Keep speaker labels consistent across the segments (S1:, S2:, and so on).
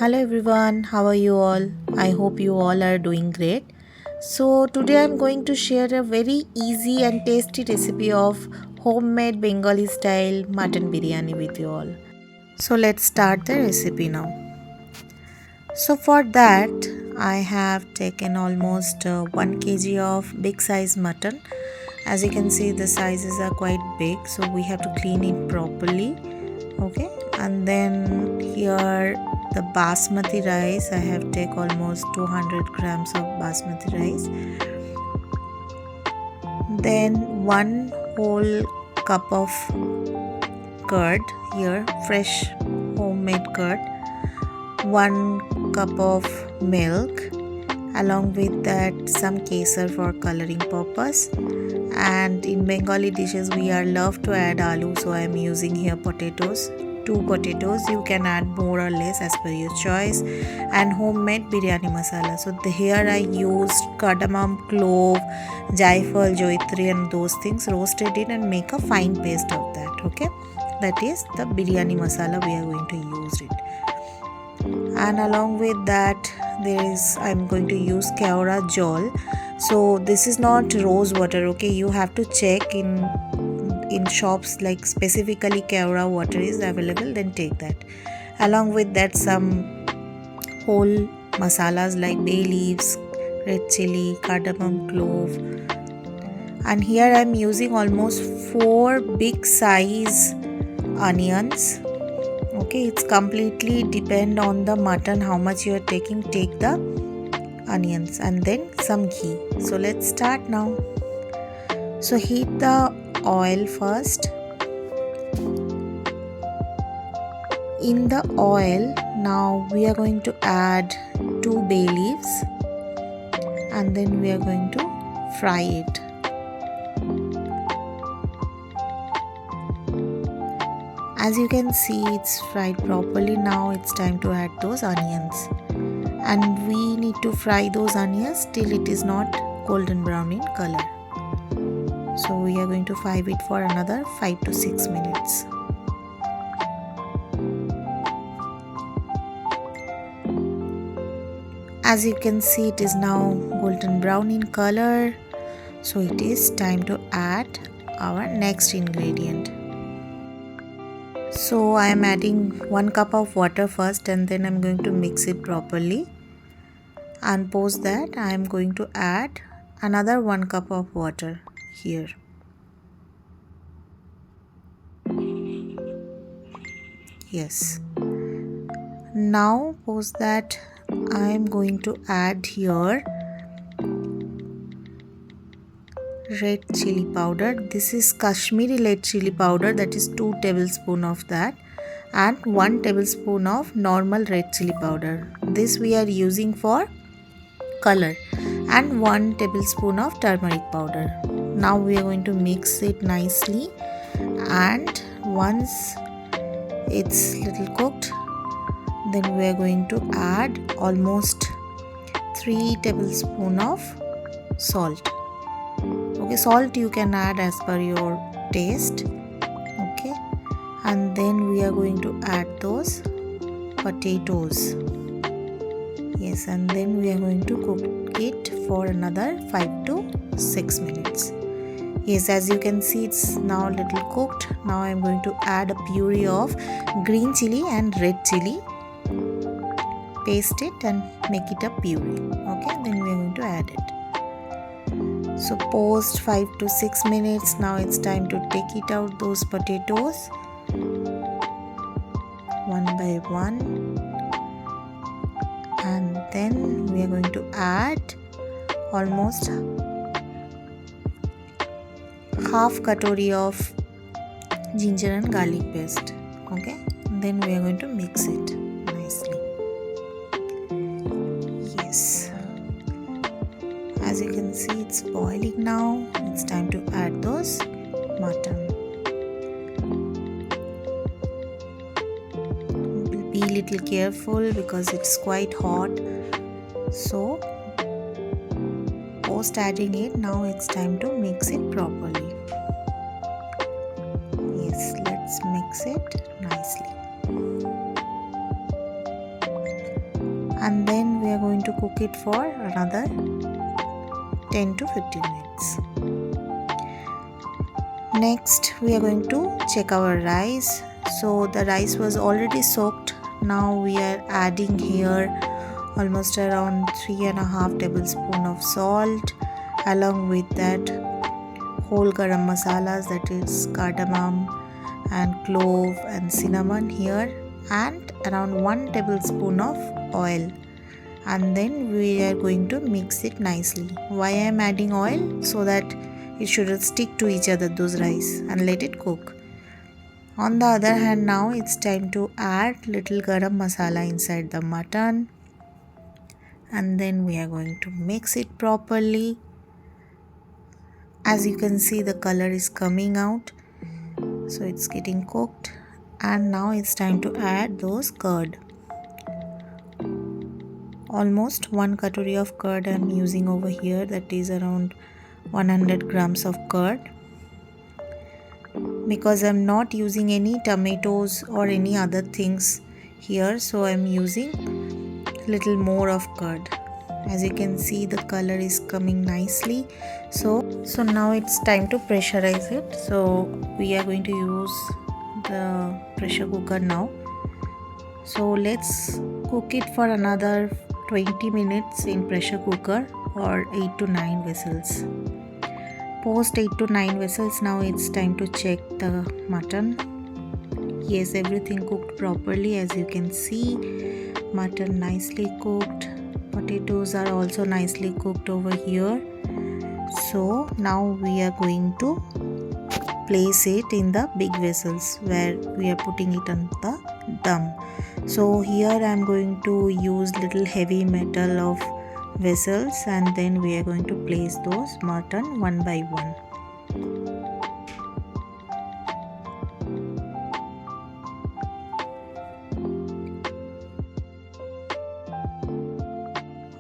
S1: Hello everyone, how are you all? I hope you all are doing great. So, today I'm going to share a very easy and tasty recipe of homemade Bengali style mutton biryani with you all. So, let's start the recipe now. So, for that, I have taken almost 1 kg of big size mutton. As you can see, the sizes are quite big, so we have to clean it properly. Okay, and then here the basmati rice, I have take almost 200 grams of basmati rice, then 1 whole cup of curd, here fresh homemade curd, 1 cup of milk, along with that some kesar for coloring purpose. And in Bengali dishes we are love to add aloo, so I am using here potatoes, 2 potatoes. You can add more or less as per your choice. And homemade biryani masala, so here I used cardamom, clove, jaifal, joitri and those things, roasted it and make a fine paste of that. Okay, that is the biryani masala we are going to use it. And along with that I'm going to use keora jol. So this is not rose water, okay, you have to check in shops like specifically keora water is available, then take that. Along with that some whole masalas like bay leaves, red chili, cardamom, clove. And here I'm using almost 4 big size onions. Okay, it's completely depend on the mutton how much you are taking. Take the onions and then some ghee. So let's start now. So heat the oil first. In the oil now we are going to add 2 bay leaves and then we are going to fry it. As you can see, it's fried properly. Now it's time to add those onions, and we need to fry those onions till it is not golden brown in color. So we are going to fry it for another 5 to 6 minutes. As you can see, it is now golden brown in color. So it is time to add our next ingredient. So I am adding 1 cup of water first and then I am going to mix it properly, and post that I am going to add another 1 cup of water here. Yes. Now post that I am going to add here red chili powder. This is Kashmiri red chili powder, that is 2 tablespoons of that, and 1 tablespoon of normal red chili powder. This we are using for color, and 1 tablespoon of turmeric powder. Now we are going to mix it nicely, and once it's little cooked, then we are going to add almost 3 tablespoons of salt. Okay, salt you can add as per your taste. Okay, and then we are going to add those potatoes. Yes, and then we are going to cook it for another 5 to 6 minutes. Yes, as you can see, it's now a little cooked. Now I am going to add a puree of green chili and red chili. Paste it and make it a puree. Okay, then we are going to add it. So post 5 to 6 minutes, now it's time to take it out those potatoes one by one, and then we are going to add almost half katori of ginger and garlic paste. Okay, then we are going to mix it nicely. Yes. As you can see, it's boiling now. It's time to add those mutton. Be little careful because it's quite hot. So post adding it, now it's time to mix it properly. Yes, let's mix it nicely. and then we are going to cook it for another 10 to 15 minutes. Next we are going to check our rice. So the rice was already soaked. Now we are adding here almost around 3.5 tablespoons of salt, along with that whole garam masalas, that is cardamom and clove and cinnamon here, and around 1 tablespoon of oil. And then we are going to mix it nicely. Why I am adding oil? So that it should stick to each other, those rice, and let it cook. On the other hand, now it's time to add little garam masala inside the mutton, and then we are going to mix it properly. As you can see, the color is coming out, so it's getting cooked. And now it's time to add those curd. Almost 1 katori of curd I'm using over here, that is around 100 grams of curd. Because I'm not using any tomatoes or any other things here, so I'm using little more of curd. As you can see, the color is coming nicely. So now it's time to pressurize it. So we are going to use the pressure cooker now. So let's cook it for another 20 minutes in pressure cooker, or 8 to 9 whistles. Post 8 to 9 whistles, now it's time to check the mutton. Yes, everything cooked properly. As you can see, mutton nicely cooked. Potatoes are also nicely cooked over here. So now we are going to place it in the big vessels where we are putting it on the dum. So here I am going to use little heavy metal of vessels, and then we are going to place those mutton one by one.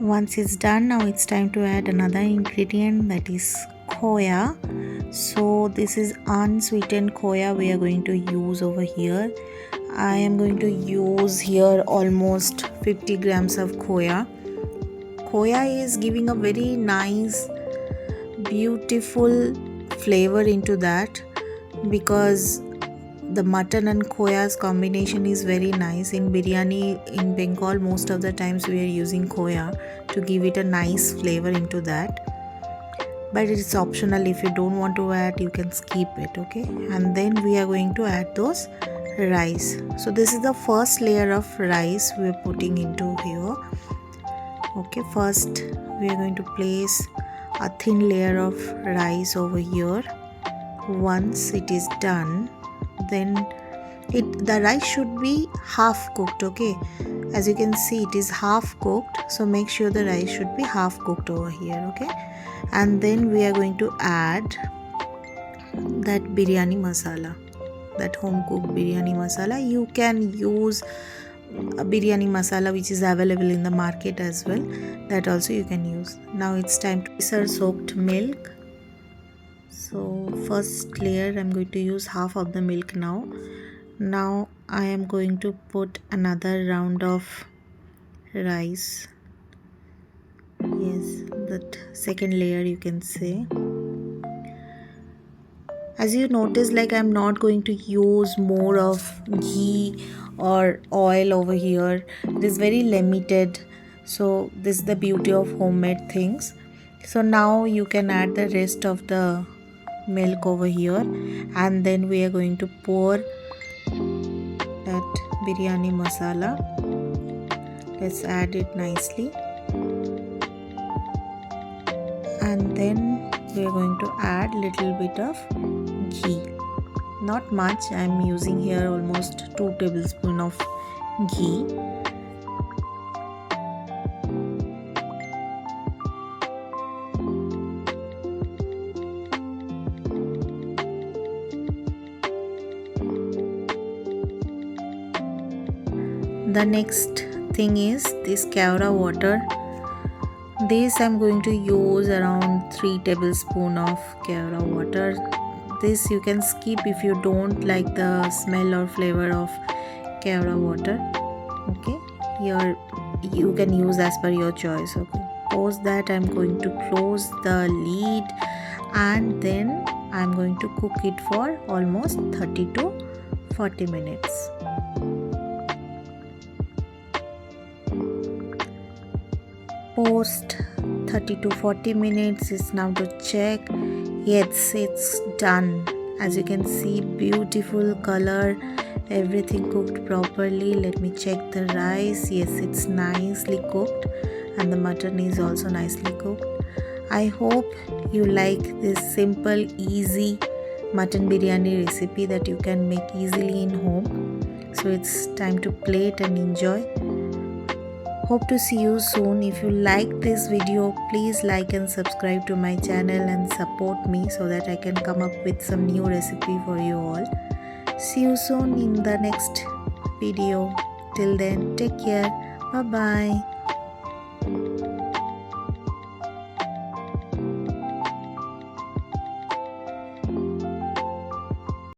S1: Once it's done, now it's time to add another ingredient, that is khoya. So this is unsweetened khoya we are going to use over here. I am going to use here almost 50 grams of khoya. Khoya is giving a very nice, beautiful flavor into that, because the mutton and khoya's combination is very nice. In biryani in Bengal, most of the times we are using khoya to give it a nice flavor into that. But it's optional. If you don't want to add, you can skip it, okay? And then we are going to add those rice. So this is the first layer of rice we are putting into here. Okay, first we are going to place a thin layer of rice over here. Once it is done, then the rice should be half cooked, okay? As you can see, it is half cooked, so make sure the rice should be half cooked over here, okay? And then we are going to add that biryani masala, that home cooked biryani masala. You can use a biryani masala which is available in the market as well, that also you can use. Now it's time to serve soaked milk. So first layer I'm going to use half of the milk now. Now I am going to put another round of rice. Yes, that second layer you can say. As you notice, like I'm not going to use more of ghee or oil over here. It is very limited. So this is the beauty of homemade things. So now you can add the rest of the milk over here, and then we are going to pour that biryani masala. Let's add it nicely, and then we are going to add little bit of ghee. Not much, I am using here almost 2 tablespoons of ghee. The next thing is this kevra water. This I'm going to use around 3 tablespoons of kevra water. This you can skip if you don't like the smell or flavor of kevra water. Okay, here you can use as per your choice. Okay, post that I'm going to close the lid, and then I'm going to cook it for almost 30 to 40 minutes. Post 30 to 40 minutes is now to check. Yes, it's done. As you can see, beautiful color, everything cooked properly. Let me check the rice. Yes, it's nicely cooked, and the mutton is also nicely cooked. I hope you like this simple, easy mutton biryani recipe that you can make easily in home. So it's time to plate and enjoy. Hope to see you soon. If you like this video, please like and subscribe to my channel and support me so that I can come up with some new recipe for you all. See you soon in the next video. Till then, take care. Bye bye.